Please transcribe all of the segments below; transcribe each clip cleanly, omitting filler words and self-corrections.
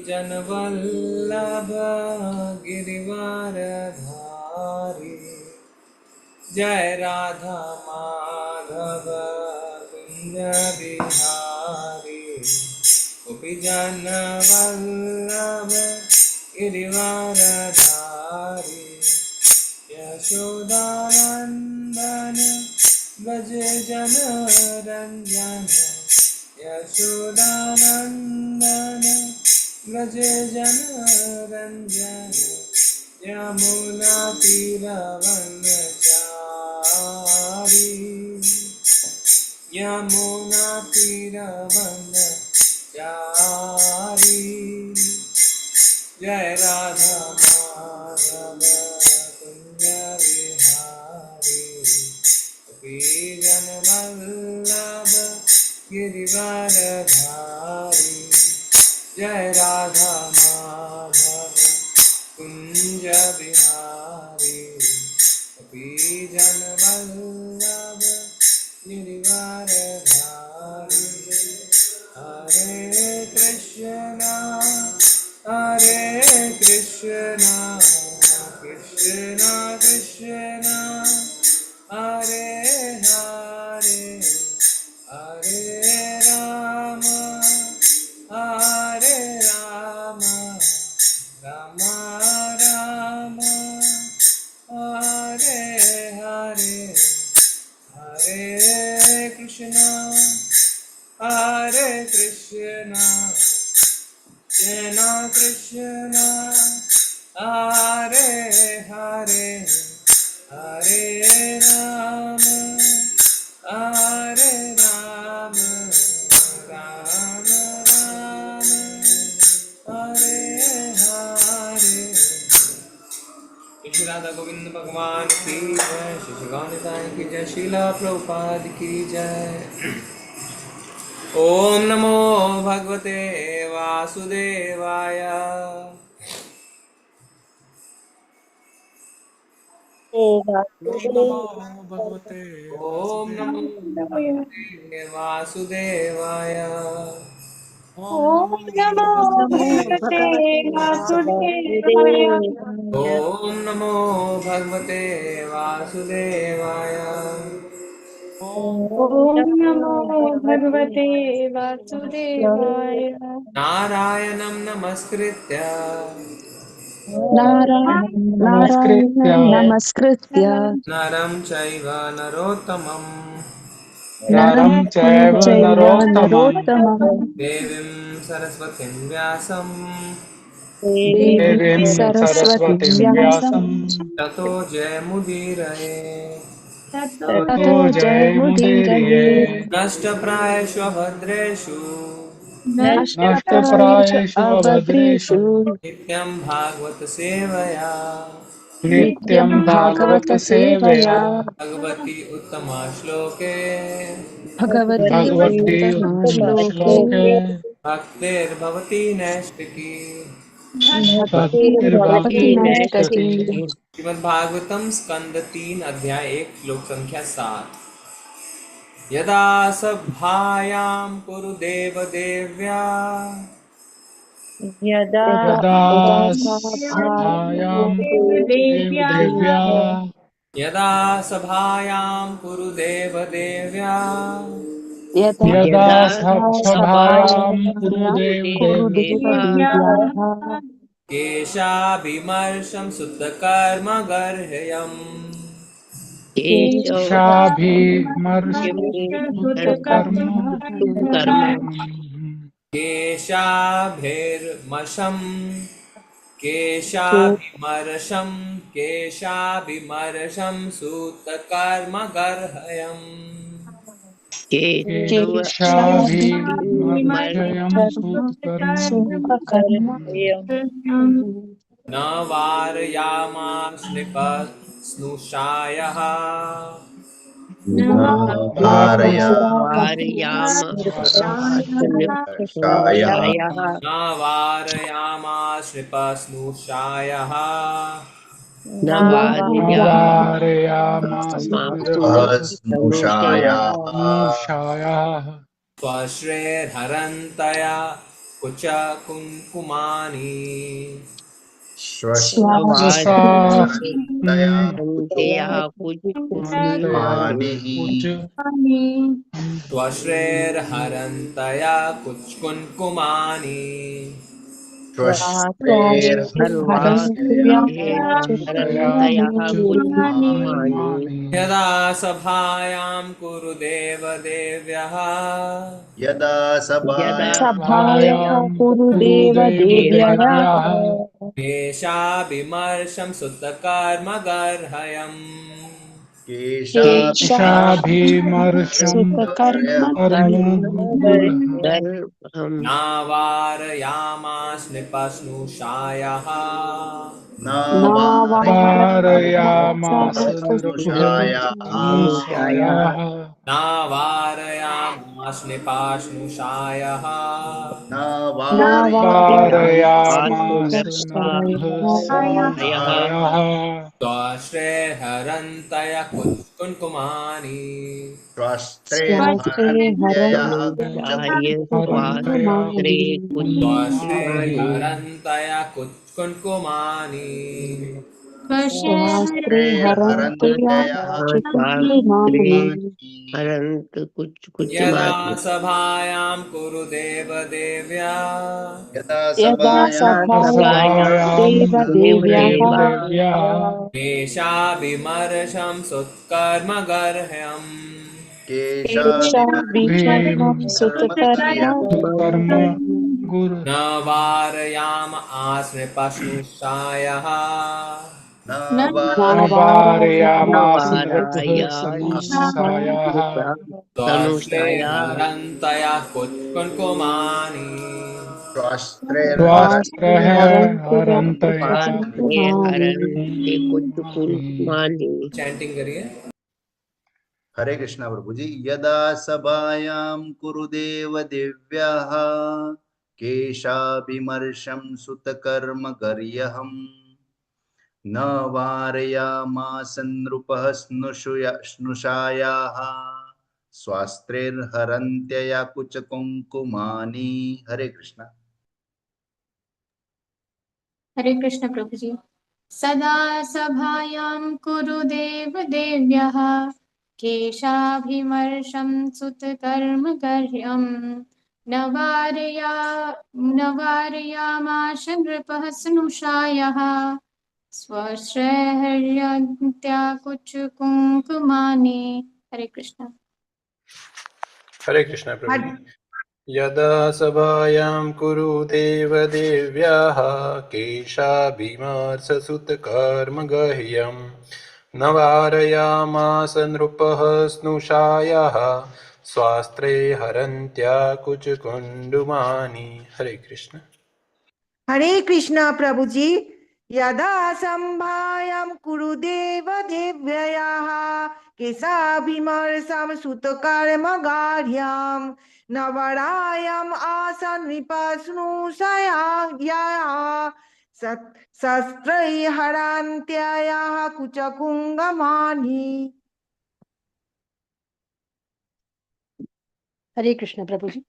जनवल्लभ गिरिवरधारी जय राधा माधव कुंज बिहारी गोपी जनवल्लभ गिरिवरधारी यशोदानंदन व्रज जनरंजन यशोदानंदन व्रज जनरंजन यमुना तीरवनचारी यमुना तीरवनचारी जय राधा माधव कुंज विहारी गोपी जनवल्लभ गिरिवरधारी जय राधा माधव कुंज बिहारी गोपी जनवल्लभ गिरिवरधारी हरे कृष्णा कृष्णा कृष्णा हरे हरे हरे राम राम राम हरे हरे हरे कृष्णा कृष्णा कृष्णा हरे हरे हरे राम राम राम राम हरे हरे। श्री राधा गोविंद भगवान की जय, श्री गौनिताय की जय, शीला प्रभुपाद की जय। ओम नमो भगवते वासुदेवाय। ओम नमो भगवते ओम नमो भगवते वासुदेवाय। ओम नमो भगवते वासुदेवाय। ओम नमो भगवते वासुदेवाय। ओम नमो भगवते वासुदेवाय। नारायणं नमस्कृत्य नारायणं नमस्कृत्य नरं चैव नरोत्तमं नरं चैव नरोत्तमं देवीं सरस्वतीं व्यासं देवीं सरस्वतीं व्यासं ततो जयमुदीरये। ततो जयमुदीरये। नष्टप्रायेषु भद्रेषु नष्टप्रायेषु अभद्रेषु नित्यं भागवत सेवया नित्यं भागवत सेवया भगवती उत्तमा श्लोके भगवती भगवती उत्तमा श्लोके श्लोके भक्तिर्भवती नैष्टिकी। भक्तिर्भवति भक्ति नैष्ठिकी। नैष्ठिकी। श्रीमद्भागवतम स्कंद 3 अध्याय 1 श्लोक संख्या 7। यदा सभायां कुरुदेव देव्या यदा यदा सभायां सभायां देवदेव्या यदा सभायां कुरुदेव देव्या यदा यदा सभायां सभायां कुरुदेवदेव्याः केशाभिमर्शं सुतकर्म गर्ह्यम् केशाभिमर्शुतकर्म केशाभिमर्शं सूतकर्म गर्हयम् केशाभिमर्शयं सूतकर्म न वारयामास नृपः स्नुषायः न वारयामास नृपः स्नुषायः नवारयामास नृपः स्नुषायाः स्नुषायाः स्वश्रेर्हरन्तया कुच कुङ्कुमानि स्वसा श्वश्रेर्हरन्तया अन्तया कुचकुङ्कुमानिः कुच स्वश्रेर्हरन्तया कुङ्कुमानि अन्तया कुच कुङ्कुमानि यदा सभायां कुरु देवदेव्यः यदा सभायां कुरुदेवदेव्याः केशाभिमर्शं सुतकर्मगर्हयम् केशाभिमर्शं कर्म नावारयामास नृपस्नुषायः वारयामास नृपः स्नुषायाः स्नुषायाः नावारयामास नृपास्नुषायः वारयामास नृपः स्नुषायाः त्वश्रेर्हरन्तय कुङ्कुमानि श्वश्रेर्हरन्तया हरन्तया त्वश्रेर्हरन्तय कुङ्कुमानि यदा सभायां कुरु देवदेव्या यदा सभायां देवदेव्याः केशाभिमर्शं सुत्कर्मगर्ह्यम् कर्म गुरु न वारयाम आस्नृपस्नुषायः वारयामास नृपः स्नुषायाः त्वश्रेर्हरन्तय कुङ्कुमानि स्वास्त्रहरन्तया चैंटिंग करिए। हरे कृष्णा प्रभु जी। यदा सभायां कुरुदेव दिव्याः केशाभिमर्शं सुतकर्म गर्यहम् न वारयामास नृपः स्नुषायाः स्वास्त्रैर्हरन्त्यया कुचकुङ्कुमानि। हरे कृष्णा। हरे कृष्ण प्रभु जी। सदा सभायां कुरु देवदेव्यः केशाभिमर्शं सुतकर्मगर्ह्यं न वारयामाश नृपः स्नुषायः स्वश्रेयहर्यन्त्या कुचकुङ्कुमानि। हरे कृष्ण। हरे कृष्ण प्रभु जी। यदा सभायां कुरु देवदेव्याः केशाभिमर्शसुतकर्मगह्यं न वारयामास नृपः स्नुषायाः स्वास्त्रे हरन्त्या कुचकुण्डुमानि। हरे कृष्ण। हरे कृष्णा प्रभु जी। यदा संभायां कुरुदेव देव्ययाः केशाभिमर्शं सुतकर्मगाढ्यं नवरायम् आसन् विपस्नुषयाः शस्त्रैः हरान्त्यायाः कुचकुङ्गमानि। हरे कृष्ण प्रभु जी।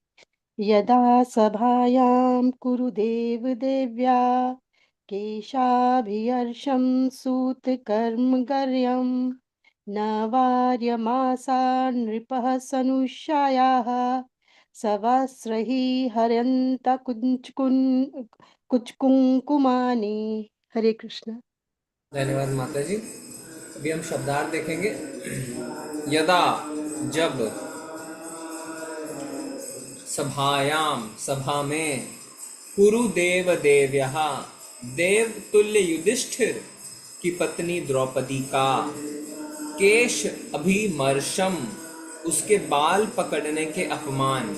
यदा सभायां कुरुदेवदेव्या केशाभिहर्षं सूतकर्मगर्यं न वार्यमासा नृपः सनुषायाः सवस्रैः हरन्त कुचकुङ्कुमानि। हरे कृष्ण। धन्यवाद माता जी। अभी हम शब्दार्थ देखेंगे। यदा जब, सभायाम सभा में, कुरु देव देव्यः देव तुल्य युधिष्ठिर की पत्नी द्रौपदी का, केश अभिमर्शम उसके बाल पकड़ने के अपमान,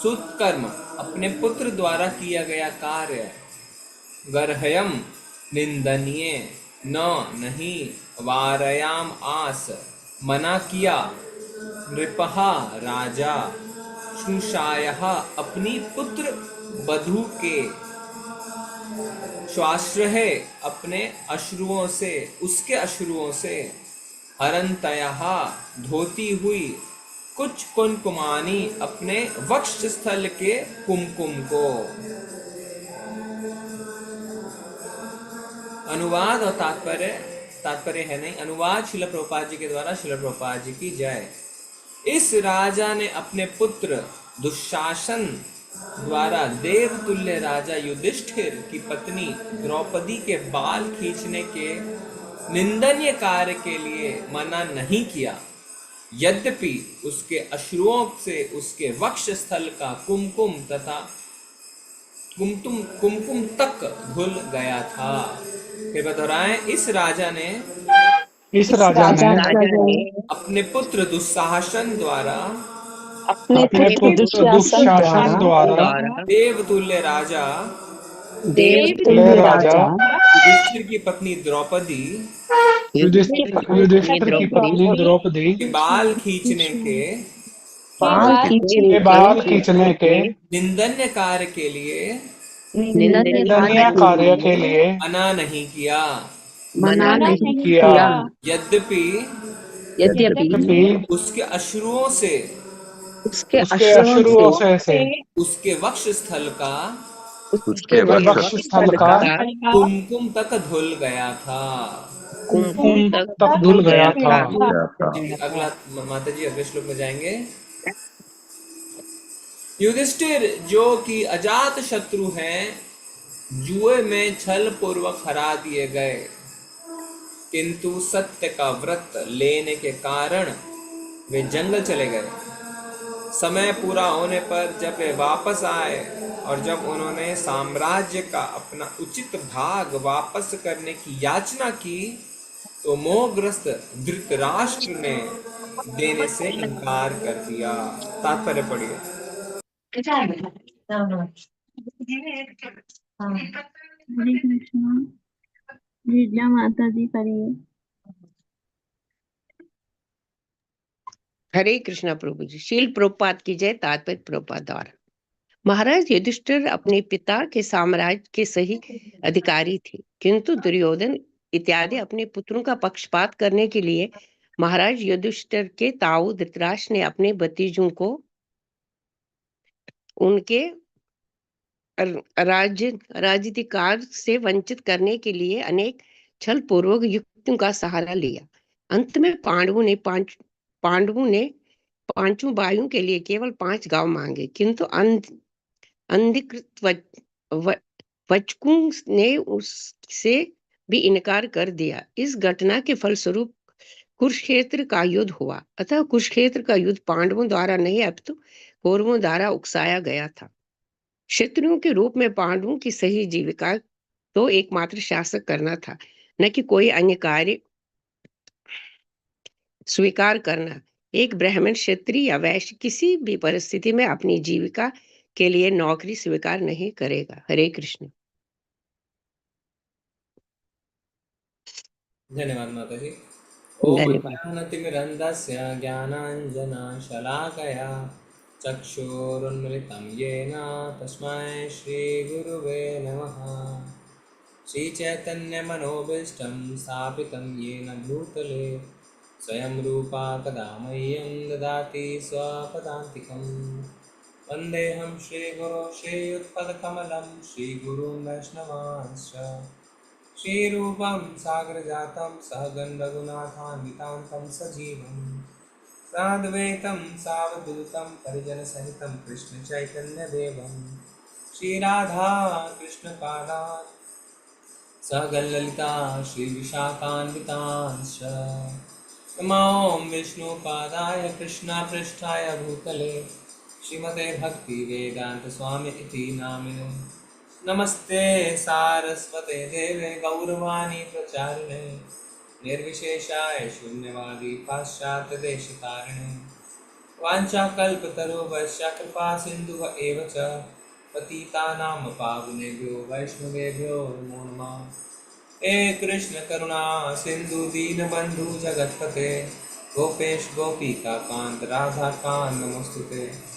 सुत्कर्म अपने पुत्र द्वारा किया गया कार्य, गर्हयम निंदनीय, न नहीं, वारयाम आस मना किया, नृपहा राजा, श्नुषायः अपनी पुत्र बधू के, श्वाश्रय अपने अश्रुओं से, उसके अश्रुओं से, हरंतयः धोती हुई, कुछ कुमकुमानी अपने वक्षस्थल के कुमकुम को। अनुवाद और तात्पर्य है नहीं, अनुवाद शिला प्रभुपाद जी के द्वारा। शिला प्रभुपाद जी की जय। इस राजा ने अपने पुत्र दुशासन द्वारा देवतुल्य राजा युधिष्ठिर की पत्नी द्रौपदी के बाल खींचने के निंदनीय कार्य के लिए मना नहीं किया, यद्यपि उसके अश्रुओं से उसके वक्षस्थल का कुमकुम तक धुल गया था। फिर दोहराएं, इस राजा ने अपने पुत्र दुस्साहसन द्वारा अपने पुत्र दुशासन द्वारा देवतुल्य राजा युधिष्ठिर की पत्नी द्रौपदी के बाल खींचने के निंदनीय कार्य के लिए मना नहीं किया, यद्यपि उसके अश्रुओं से उसके वक्षस्थल का कुमकुम तक धुल गया था। अगला माता जी अगले श्लोक में जाएंगे। युधिष्ठिर जो कि अजात शत्रु हैं, जुए में छल पूर्वक हरा दिए गए, किंतु सत्य का व्रत लेने के कारण वे जंगल चले गए। समय पूरा होने पर जब वे वापस आए और जब उन्होंने साम्राज्य का अपना उचित भाग वापस करने की याचना की, तो मोहग्रस्त धृतराष्ट्र ने देने से इनकार कर दिया। तात्पर्य पढ़िए। हरे कृष्णा। विद्या माता जी करिए। हरे कृष्णा प्रभु जी। शील प्रभुपाद की जय। तात्पर्य प्रभुपाद द्वारा। महाराज युधिष्ठिर अपने पिता के साम्राज्य के सही अधिकारी थे, किंतु दुर्योधन इत्यादि अपने पुत्रों का पक्षपात करने के लिए महाराज युधिष्ठिर के ताऊ धृतराष्ट्र ने अपने भतीजों को उनके राज्याधिकार से वंचित करने के लिए अनेक छल पूर्वक युक्तियों का सहारा लिया। अंत में पांडवों ने पांचों भाइयों के लिए केवल 5 गांव मांगे, किंतु अंधीकृत वचकों ने उससे भी इनकार कर दिया। इस घटना के फलस्वरूप कुरुक्षेत्र का युद्ध हुआ। अतः कुरुक्षेत्र का युद्ध पांडवों द्वारा नहीं अपितु कौरवों द्वारा उकसाया गया था। शत्रुओं के रूप में पांडवों की सही जीविका तो एकमात्र शासक करना था, न कि कोई अन्य कार्य स्वीकार करना। एक ब्राह्मण, क्षत्रिय या वैश्य किसी भी परिस्थिति में अपनी जीविका के लिए नौकरी स्वीकार नहीं करेगा। हरे कृष्ण। धन्यवाद माता जी। ओम ज्ञानतिमिरन्धस्य ज्ञानाञ्जनशलाकया चक्षुरुन्मिलितं येन तस्मै श्रीगुरुवे नमः। श्रीचैतन्यमनोभीष्टं स्थापितं येन भूतले स्वयं रूपा कदा मह्यं ददाति स्वपदान्तिकं। वन्देऽहं श्रीगुरो श्रीयुत्पदकमलं श्रीगुरुं वैष्णवांश्च श्रीरूपं सागरजातं सहगण रघुनाथान्वितान्तं सजीवं साद्वैतं सावधूतं परिजनसहितं कृष्ण चैतन्यदेवं श्रीराधा कृष्णपादान् सहगण ललिता श्रीविशाखान्वितांश्च। नमो विष्णुपादाय कृष्णपृष्ठाय भूतले श्रीमते भक्तिवेदान्त स्वामी इति नामिने। नमस्ते सारस्वते देवे गौरवाणी प्रचारिणे निर्विशेषाय शून्यवादी पाश्चात्यदेशतारिणे। वाञ्छाकल्पतरुभ्यश्च कृपा सिन्धुः एव च पतितानां पावनेभ्यो वैष्णवेभ्यो नमो नमः। हे कृष्ण करुणा सिन्धु दीनबन्धु जगत्पते गोपेश गोपिका कांत राधा कांत नमोस्तुते।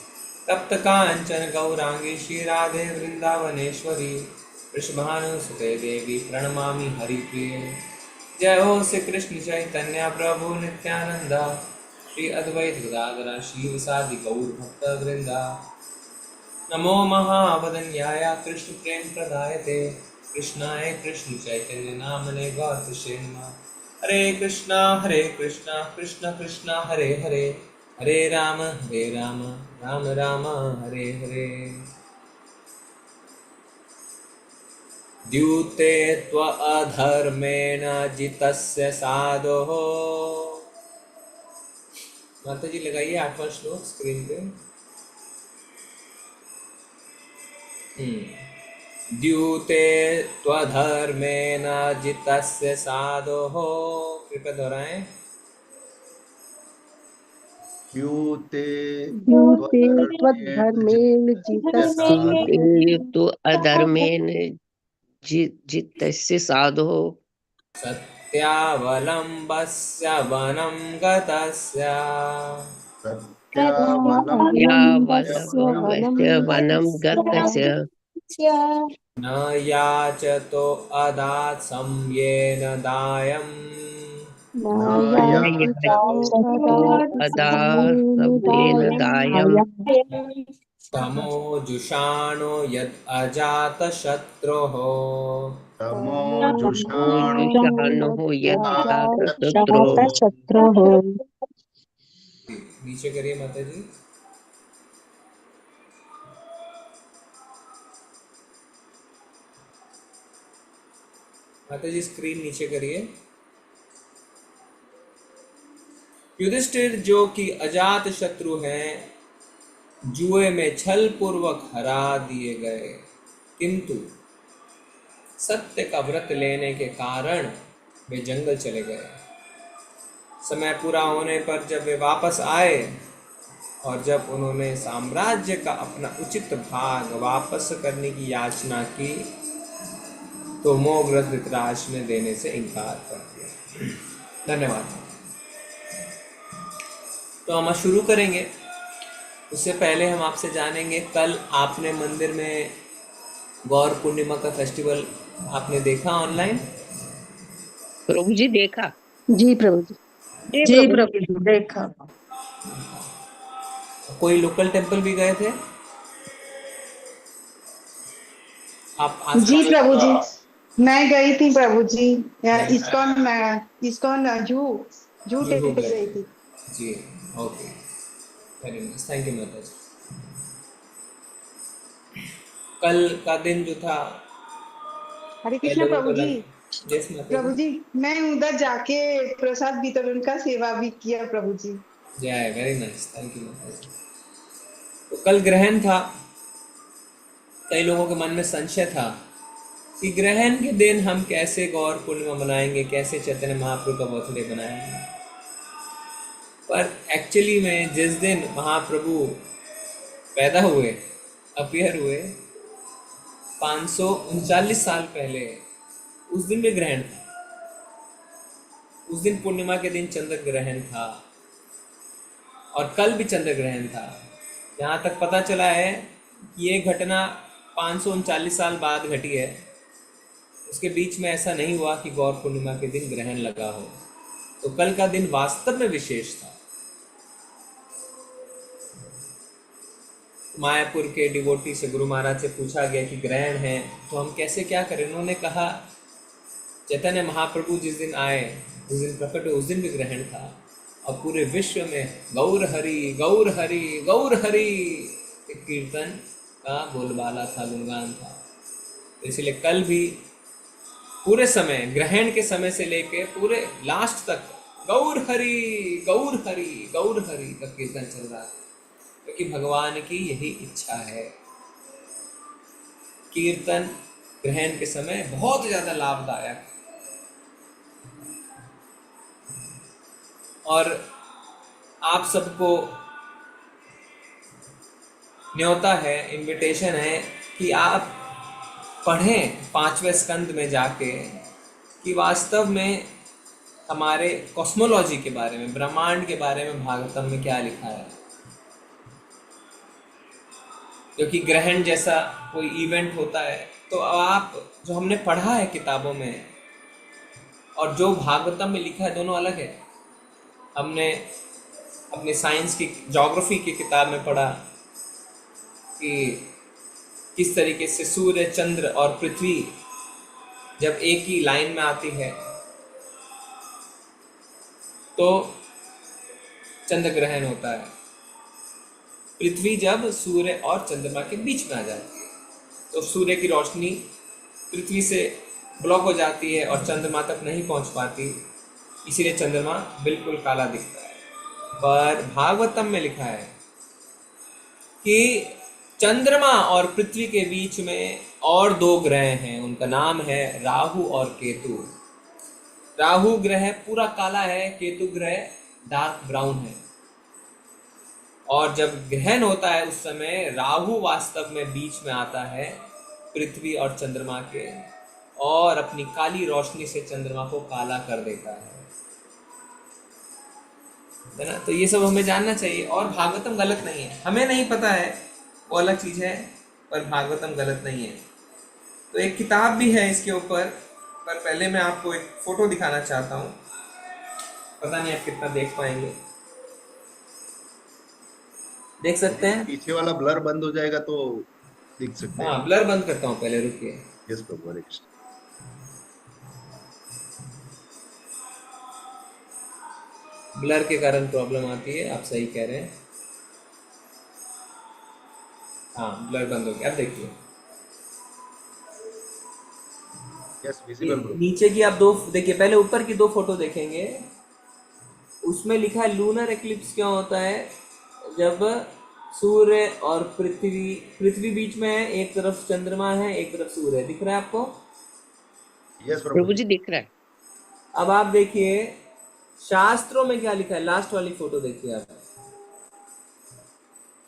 तप्त कांचन गौरांगी श्री राधे वृंदावनेश्वरी वृषभानुसुते देवी प्रणमामि हरिप्रिये। जय हो श्री कृष्ण चैतन्य प्रभु नित्यानंदा, श्री अद्वैत गदाधर श्रीवासादि गौर भक्त वृंदा। नमो महावदन्याय कृष्ण प्रेम प्रदायते, कृष्णाय कृष्ण चैतन्य नामने गौरतिषे नमः। हरे कृष्णा कृष्ण कृष्णा हरे हरे, हरे राम राम राम हरे हरे। द्यूते त्व अधर्मेण जितस्य साधोः। माता जी लगाइए 8वां श्लोक स्क्रीन पे। द्यूते त्वधर्मेण जितस्य साधोः। कृपया दोहराएं। द्यूते द्यूते त्वधर्मेण त्वद्धर्मेण जितस्य जितस्य साधु तो अधर्मेण जितस्य साधो सत्यावलम्बस्य वनं गतस्य। सत्यावलम्बस्य वनं यावलम्बस्य वनं गतस्य न याचतो अदात् सम्येन दायम्। न न न याचतो याचतो अदा सव्येन अदासमेनुदायम् दायम् तमोजुषाणो यद् अजातशत्रोः। तमोजुषाणो ओजुषाणुः यदजातशत्रो अजातशत्रुः नीचे करिए माता जी। माता जी स्क्रीन नीचे करिए। युधिष्ठिर जो कि अजात शत्रु हैं, जुए में छल पूर्वक हरा दिए गए, किंतु सत्य का व्रत लेने के कारण वे जंगल चले गए। समय पूरा होने पर जब वे वापस आए और जब उन्होंने साम्राज्य का अपना उचित भाग वापस करने की याचना की, तो मोहग्रस्त धृतराष्ट्र ने देने से इनकार कर दिया। धन्यवाद। तो हम शुरू करेंगे। उससे पहले हम आपसे जानेंगे, कल आपने मंदिर में गौर पूर्णिमा का फेस्टिवल आपने देखा ऑनलाइन? प्रभु जी देखा। जी प्रभु जी। जी प्रभु जी देखा। कोई लोकल टेम्पल भी गए थे आप जी आसपास? प्रभु जी, मैं गई थी प्रभु जी। इस्कॉन जू जुहू टेम्पल गए गई थे थी। जी। Okay, very nice, thank you माता जी। कल का दिन जो था, हरे कई कृष्ण लोगों को प्रभु जी। यस माता प्रभु जी। जी, मैं उधर जाके प्रसाद वितरण का सेवा भी किया प्रभु जी। जय, वेरी नाइस, थैंक यू माता जी। तो कल ग्रहण था। कई लोगों के मन में संशय था कि ग्रहण के दिन हम कैसे गौर पूर्णिमा मनाएंगे, कैसे चैतन्य महाप्रभु का बर्थडे मनाएंगे। पर एक्चुअली में जिस दिन महाप्रभु पैदा हुए, अपीयर हुए 539 साल पहले, उस दिन भी ग्रहण था। उस दिन पूर्णिमा के दिन चंद्र ग्रहण था और कल भी चंद्र ग्रहण था। यहाँ तक पता चला है कि ये घटना 539 साल बाद घटी है। उसके बीच में ऐसा नहीं हुआ कि गौर पूर्णिमा के दिन ग्रहण लगा हो। तो कल का दिन वास्तव में विशेष था। मायापुर के डिवोटी से गुरु महाराज से पूछा गया कि ग्रहण है तो हम कैसे क्या करें। उन्होंने कहा, चैतन्य महाप्रभु जिस दिन आए, जिस दिन प्रकट हुए, उस दिन भी ग्रहण था और पूरे विश्व में गौर हरि गौर हरि गौर हरि कीर्तन का बोलबाला था, गुणगान था। तो इसलिए कल भी पूरे समय, ग्रहण के समय से लेके पूरे लास्ट तक गौर हरि गौर हरि गौर हरि का कीर्तन चल रहा है, क्योंकि भगवान की यही इच्छा है। कीर्तन ग्रहण के समय बहुत ज्यादा लाभदायक है। और आप सबको न्योता है, इनविटेशन है कि आप पढ़ें 5वें स्कंद में जाके कि वास्तव में हमारे कॉस्मोलॉजी के बारे में, ब्रह्मांड के बारे में भागवतम में क्या लिखा है। क्योंकि ग्रहण जैसा कोई इवेंट होता है तो आप जो हमने पढ़ा है किताबों में और जो भागवतम में लिखा है दोनों अलग है। हमने अपने साइंस की ज्योग्राफी की किताब में पढ़ा कि किस तरीके से सूर्य, चंद्र और पृथ्वी जब एक ही लाइन में आती है तो चंद्र ग्रहण होता है। पृथ्वी जब सूर्य और चंद्रमा के बीच में आ जाती है तो सूर्य की रोशनी पृथ्वी से ब्लॉक हो जाती है और चंद्रमा तक नहीं पहुंच पाती, इसीलिए चंद्रमा बिल्कुल काला दिखता है। पर भागवतम में लिखा है कि चंद्रमा और पृथ्वी के बीच में और दो ग्रह हैं, उनका नाम है राहु और केतु। राहु ग्रह पूरा काला है, केतु ग्रह डार्क ब्राउन है। और जब ग्रहण होता है उस समय राहु वास्तव में बीच में आता है पृथ्वी और चंद्रमा के, और अपनी काली रोशनी से चंद्रमा को काला कर देता है ना। तो ये सब हमें जानना चाहिए। और भागवतम गलत नहीं है, हमें नहीं पता है वो अलग चीज है, पर भागवतम गलत नहीं है। तो एक किताब भी है इसके ऊपर, पर पहले मैं आपको एक फोटो दिखाना चाहता हूँ। पता नहीं आप कितना देख पाएंगे, देख सकते हैं? पीछे वाला ब्लर बंद हो जाएगा तो दिख सकते हैं। हाँ, ब्लर बंद करता हूँ पहले, रुकिए। यस प्रभु, हरे कृष्ण। ब्लर के कारण प्रॉब्लम आती है, आप सही कह रहे हैं। हाँ, ब्लर बंद हो गया। अब देखिए, यस विजिबल प्रभु। नीचे की आप दो देखिए, पहले ऊपर की दो फोटो देखेंगे, उसमें लिखा है लूनर एक्लिप्स क्या होता है। जब सूर्य और पृथ्वी बीच में है, एक तरफ चंद्रमा है, एक तरफ सूर्य है। दिख रहा है आपको? यस प्रभु जी दिख रहा है। अब आप देखिए शास्त्रों में क्या लिखा है। लास्ट वाली फोटो देखिए आप।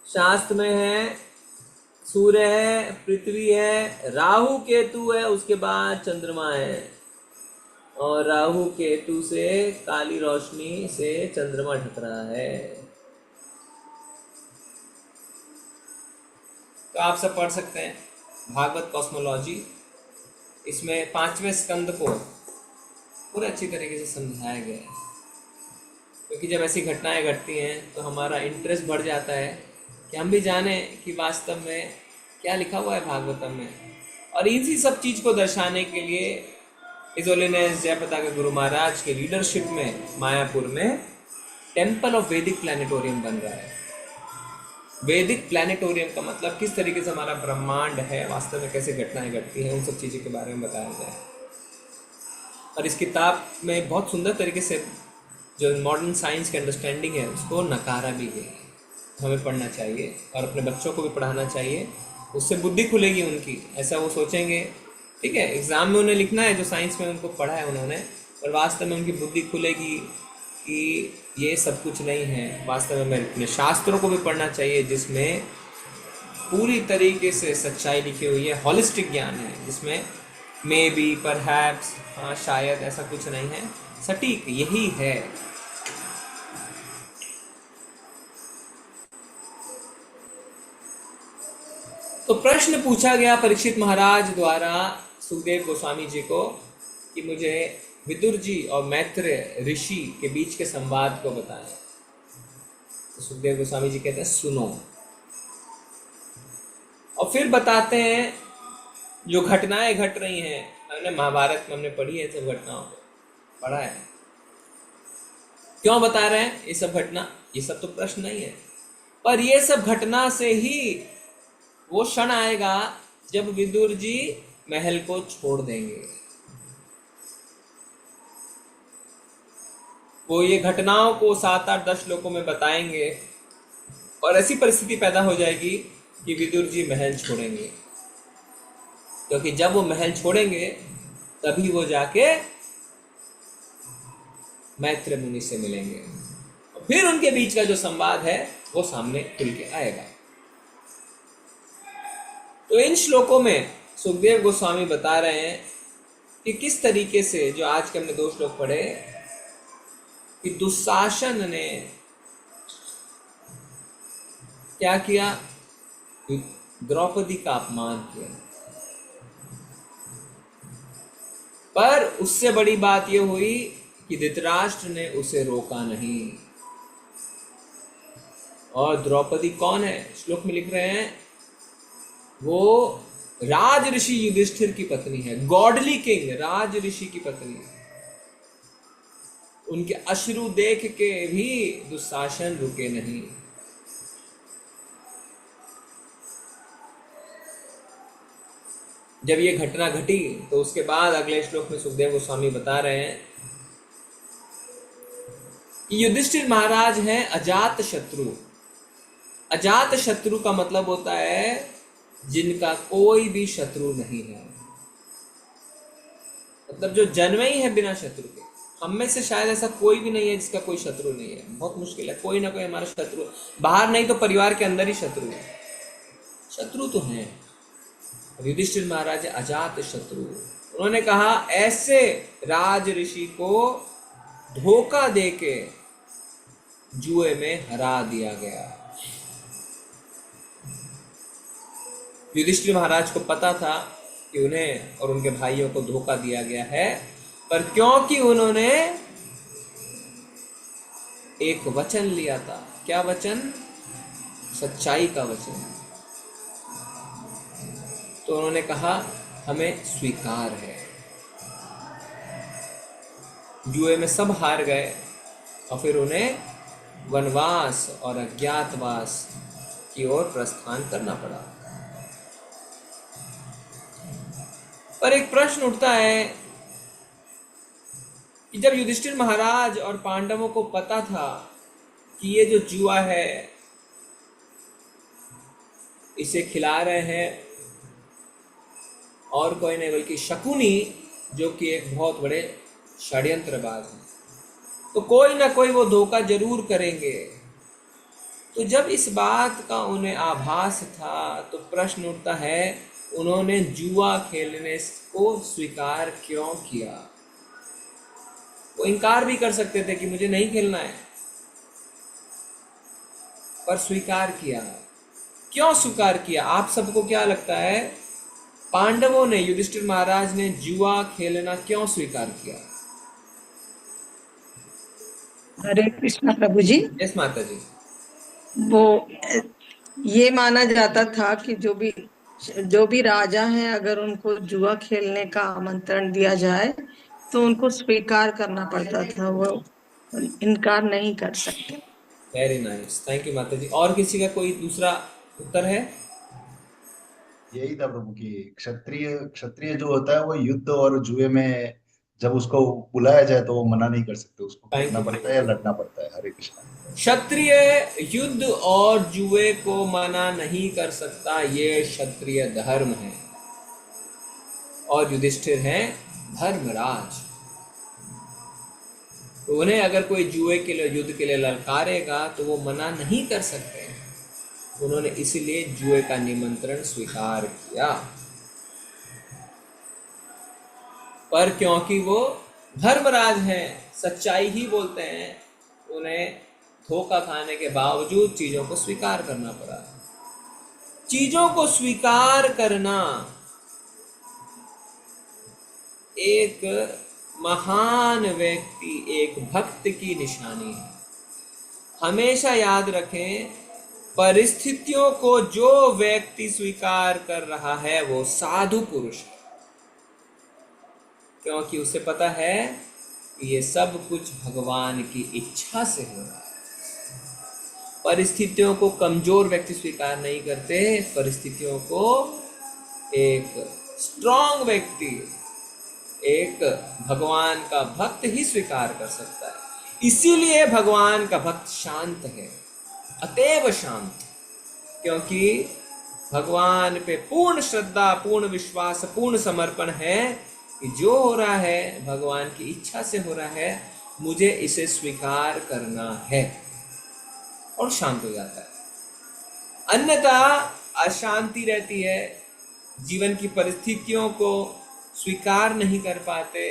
शास्त्र में है सूर्य है, पृथ्वी है, राहु केतु है, उसके बाद चंद्रमा है, और राहु केतु से काली रोशनी से चंद्रमा ढक रहा है। तो आप सब पढ़ सकते हैं भागवत कॉस्मोलॉजी। इसमें 5वें स्कंद को पूरे अच्छी तरीके से समझाया गया है, क्योंकि जब ऐसी घटनाएं घटती हैं तो हमारा इंटरेस्ट बढ़ जाता है कि हम भी जानें कि वास्तव में क्या लिखा हुआ है भागवतम में। और इसी सब चीज़ को दर्शाने के लिए हिज होलीनेस जयप्रताप गुरु महाराज के लीडरशिप में मायापुर में टेम्पल ऑफ वैदिक प्लैनेटोरियम बन रहा है। वैदिक प्लैनेटोरियम का मतलब किस तरीके से हमारा ब्रह्मांड है, वास्तव में कैसे घटनाएं घटती हैं, उन सब चीज़ों के बारे में बताया जाए। और इस किताब में बहुत सुंदर तरीके से जो मॉडर्न साइंस की अंडरस्टैंडिंग है उसको नकारा भी गया है। हमें पढ़ना चाहिए और अपने बच्चों को भी पढ़ाना चाहिए, उससे बुद्धि खुलेगी उनकी। ऐसा वो सोचेंगे, ठीक है, एग्ज़ाम में उन्हें लिखना है जो साइंस में उनको पढ़ा है उन्होंने, और वास्तव में उनकी बुद्धि खुलेगी कि ये सब कुछ नहीं है। वास्तव में अपने शास्त्रों को भी पढ़ना चाहिए जिसमें पूरी तरीके से सच्चाई लिखी हुई है, हॉलिस्टिक ज्ञान है, जिसमें मे बी, परहैप्स, हाँ शायद, ऐसा कुछ नहीं है, सटीक यही है। तो प्रश्न पूछा गया परीक्षित महाराज द्वारा सुखदेव गोस्वामी जी को कि मुझे विदुर जी और मैत्रेय ऋषि के बीच के संवाद को बताएं। तो सुखदेव गोस्वामी जी कहते हैं सुनो, और फिर बताते हैं जो घटनाएं घट रही हैं। हमने महाभारत में हमने पढ़ी है, सब घटनाओं को पढ़ा है। क्यों बता रहे हैं ये सब घटना? ये सब तो प्रश्न नहीं है, पर ये सब घटना से ही वो क्षण आएगा जब विदुर जी महल को छोड़ देंगे। वो ये घटनाओं को 7, 8, 10 श्लोकों में बताएंगे, और ऐसी परिस्थिति पैदा हो जाएगी कि विदुर जी महल छोड़ेंगे। क्योंकि जब वो महल छोड़ेंगे तभी वो जाके मैत्रेय मुनि से मिलेंगे, और फिर उनके बीच का जो संवाद है वो सामने खुल के आएगा। तो इन श्लोकों में सुखदेव गोस्वामी बता रहे हैं कि किस तरीके से, जो आज के हमने 2 श्लोक पढ़े, कि दुशासन ने क्या किया? द्रौपदी का अपमान किया। पर उससे बड़ी बात यह हुई कि धृतराष्ट्र ने उसे रोका नहीं। और द्रौपदी कौन है? श्लोक में लिख रहे हैं वो राज ऋषि युधिष्ठिर की पत्नी है, गॉडली किंग राज ऋषि की पत्नी है। उनके अश्रु देख के भी दुशासन रुके नहीं। जब ये घटना घटी तो उसके बाद अगले श्लोक में सुखदेव गोस्वामी बता रहे हैं कि युधिष्ठिर महाराज हैं अजात शत्रु। अजात शत्रु का मतलब होता है जिनका कोई भी शत्रु नहीं है, मतलब जो जन्मे ही है बिना शत्रु के। हम में से शायद ऐसा कोई भी नहीं है जिसका कोई शत्रु नहीं है, बहुत मुश्किल है। कोई ना कोई हमारा शत्रु, बाहर नहीं तो परिवार के अंदर ही शत्रु है। शत्रु तो हैं। युधिष्ठिर महाराज अजात शत्रु। उन्होंने कहा ऐसे राज ऋषि को धोखा देके जुए में हरा दिया गया। युधिष्ठिर महाराज को पता था कि उन्हें और उनके भाइयों को धोखा दिया गया है, पर क्योंकि उन्होंने एक वचन लिया था। क्या वचन? सच्चाई का वचन। तो उन्होंने कहा हमें स्वीकार है। जुए में सब हार गए और फिर उन्हें वनवास और अज्ञातवास की ओर प्रस्थान करना पड़ा। पर एक प्रश्न उठता है कि जब युधिष्ठिर महाराज और पांडवों को पता था कि ये जो जुआ है इसे खिला रहे हैं और कोई नहीं बल्कि शकुनी, जो कि एक बहुत बड़े षड्यंत्रबाज हैं, तो कोई ना कोई वो धोखा जरूर करेंगे। तो जब इस बात का उन्हें आभास था तो प्रश्न उठता है उन्होंने जुआ खेलने को स्वीकार क्यों किया? वो इनकार भी कर सकते थे कि मुझे नहीं खेलना है, पर स्वीकार किया। क्यों स्वीकार किया? आप सबको क्या लगता है पांडवों ने, युधिष्ठिर महाराज ने जुआ खेलना क्यों स्वीकार किया? हरे कृष्णा प्रभु जी। यस माता जी। वो ये माना जाता था कि जो भी राजा हैं अगर उनको जुआ खेलने का आमंत्रण दिया जाए तो उनको स्वीकार करना पड़ता था, वो इनकार नहीं कर सकते। वेरी नाइस, थैंक यू माता जी। और किसी का कोई दूसरा उत्तर है? यही था प्रभु की क्षत्रिय जो होता है वो युद्ध और जुए में जब उसको बुलाया जाए तो वो मना नहीं कर सकते, उसको खेलना पड़ता है या लड़ना पड़ता है। हरे कृष्णा। क्षत्रिय युद्ध और जुए को मना नहीं कर सकता, ये क्षत्रिय धर्म है। और युधिष्ठिर हैं धर्मराज, तो उन्हें अगर कोई जुए के लिए, युद्ध के लिए ललकारेगा तो वो मना नहीं कर सकते। उन्होंने इसीलिए जुए का निमंत्रण स्वीकार किया। पर क्योंकि वो धर्मराज हैं, सच्चाई ही बोलते हैं, उन्हें धोखा खाने के बावजूद चीजों को स्वीकार करना पड़ा। चीजों को स्वीकार करना एक महान व्यक्ति, एक भक्त की निशानी है। हमेशा याद रखें, परिस्थितियों को जो व्यक्ति स्वीकार कर रहा है वो साधु पुरुष है, क्योंकि उसे पता है कि ये सब कुछ भगवान की इच्छा से हो रहा है। परिस्थितियों को कमजोर व्यक्ति स्वीकार नहीं करते, परिस्थितियों को एक स्ट्रांग व्यक्ति, एक भगवान का भक्त ही स्वीकार कर सकता है। इसीलिए भगवान का भक्त शांत है, अतएव शांत, क्योंकि भगवान पे पूर्ण श्रद्धा, पूर्ण विश्वास, पूर्ण समर्पण है कि जो हो रहा है भगवान की इच्छा से हो रहा है, मुझे इसे स्वीकार करना है, और शांत हो जाता है। अन्यथा अशांति रहती है, जीवन की परिस्थितियों को स्वीकार नहीं कर पाते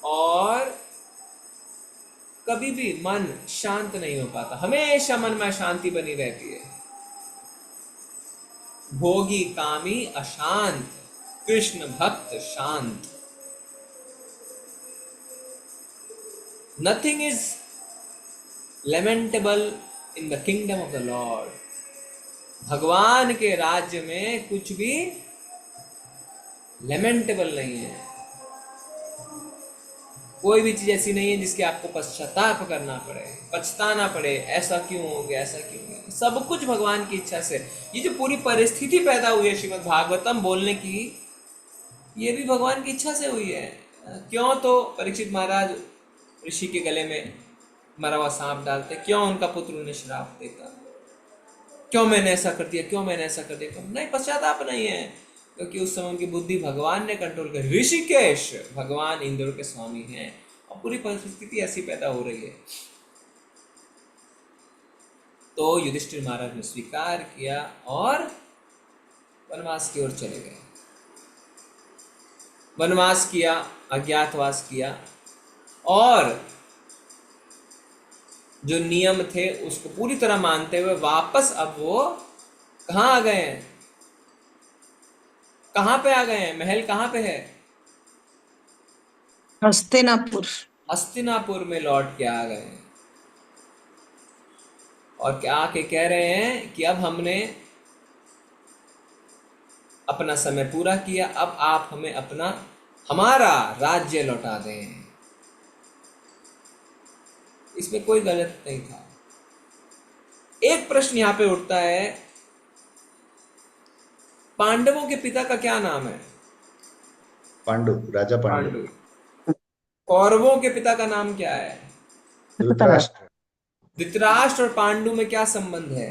और कभी भी मन शांत नहीं हो पाता, हमेशा मन में अशांति बनी रहती है। भोगी कामी अशांत, कृष्ण भक्त शांत। Nothing is lamentable in the kingdom of the lord. भगवान के राज्य में कुछ भी लेमेंटेबल नहीं है। कोई भी चीज ऐसी नहीं है जिसके आपको पश्चाताप करना पड़े, पछताना पड़े, ऐसा क्यों हो गया, ऐसा क्यों हो गया। सब कुछ भगवान की इच्छा से। ये जो पूरी परिस्थिति पैदा हुई है श्रीमद् भागवतम बोलने की, ये भी भगवान की इच्छा से हुई है। क्यों? तो परीक्षित महाराज ऋषि के गले में मरा हुआ सांप डालते, क्यों उनका पुत्र उन्हें श्राप देता, क्यों मैंने ऐसा कर दिया, क्यों मैंने ऐसा कर दिया। नहीं, पश्चाताप नहीं है, क्योंकि उस समय उनकी बुद्धि भगवान ने कंट्रोल कर। ऋषिकेश भगवान इंद्र के स्वामी हैं और पूरी परिस्थिति ऐसी पैदा हो रही है। तो युधिष्ठिर महाराज ने स्वीकार किया और वनवास की ओर चले गए। वनवास किया, अज्ञातवास किया, और जो नियम थे उसको पूरी तरह मानते हुए वापस अब वो कहाँ आ गए हैं? कहाँ पे आ गए हैं? महल कहाँ पे है? हस्तिनापुर। हस्तिनापुर में लौट के आ गए हैं। और क्या आके कह रहे हैं कि अब हमने अपना समय पूरा किया, अब आप हमें हमारा राज्य लौटा दें। इसमें कोई गलत नहीं था। एक प्रश्न यहां पे उठता है, पांडवों के पिता का क्या नाम है? पांडु, राजा पांडु। कौरवों के पिता का नाम क्या है? धृतराष्ट्र। धृतराष्ट्र और पांडु में क्या संबंध है?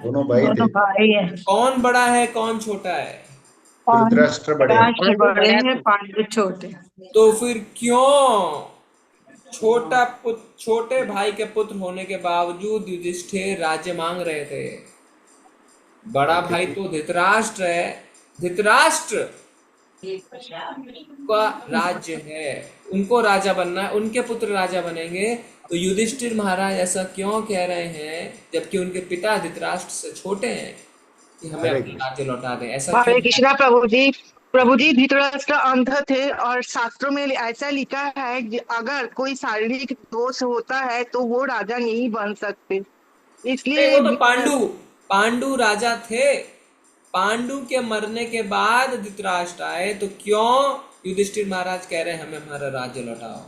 दोनों भाई थे। कौन बड़ा है, कौन छोटा है? धृतराष्ट्र बड़े हैं, पांडु छोटे। तो फिर क्यों छोटे भाई के पुत्र होने के बावजूद युधिष्ठिर राज्य मांग रहे थे? बड़ा भाई तो धृतराष्ट्र है, धृतराष्ट्र का राज्य है, उनको राजा बनना है, उनके पुत्र राजा बनेंगे। तो युधिष्ठिर महाराज ऐसा क्यों कह रहे हैं जबकि उनके पिता धृतराष्ट्र से छोटे हैं कि हमें अपना राज्य लौटा दें? ऐसा हरे कृष्णा प्रभु जी धृतराष्ट्र अंध थे और शास्त्रों में ऐसा लिखा है कि अगर कोई शारीरिक दोष होता है तो वो राजा नहीं बन सकते, इसलिए तो पांडु राजा थे। पांडु के मरने के बाद धृतराष्ट्र आए, तो क्यों युधिष्ठिर महाराज कह रहे हैं हमें हमारा राज्य लौटाओ?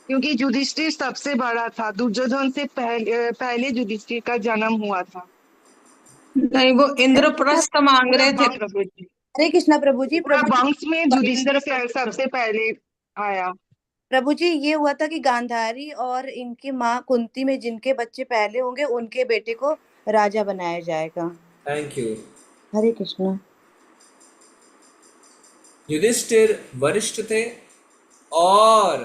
क्योंकि युधिष्ठिर सबसे बड़ा था, दुर्योधन से पहले युधिष्ठिर का जन्म हुआ था। नहीं, वो इंद्रप्रस्थ मांग रहे थे प्रभु जी। हरे कृष्णा प्रभु जी। वंश में युधिष्ठिर सबसे पहले आया। प्रभु जी, ये हुआ था कि गांधारी और इनकी माँ कुंती में जिनके बच्चे पहले होंगे उनके बेटे को राजा बनाया जाएगा। Thank you. हरे कृष्णा। युधिष्ठिर वरिष्ठ थे और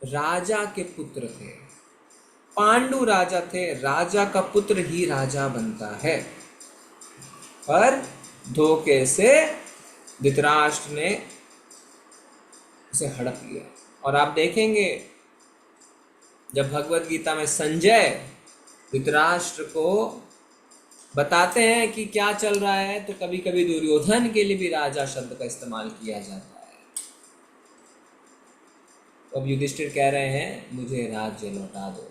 राजा के पुत्र थे। पांडु राजा थे, राजा का पुत्र ही राजा बनता है। पर धोखे से धृतराष्ट्र ने उसे हड़प लिया। और आप देखेंगे जब भगवत गीता में संजय धृतराष्ट्र को बताते हैं कि क्या चल रहा है, तो कभी कभी दुर्योधन के लिए भी राजा शब्द का इस्तेमाल किया जाता है। तो अब युधिष्ठिर कह रहे हैं मुझे राज्य लौटा दो।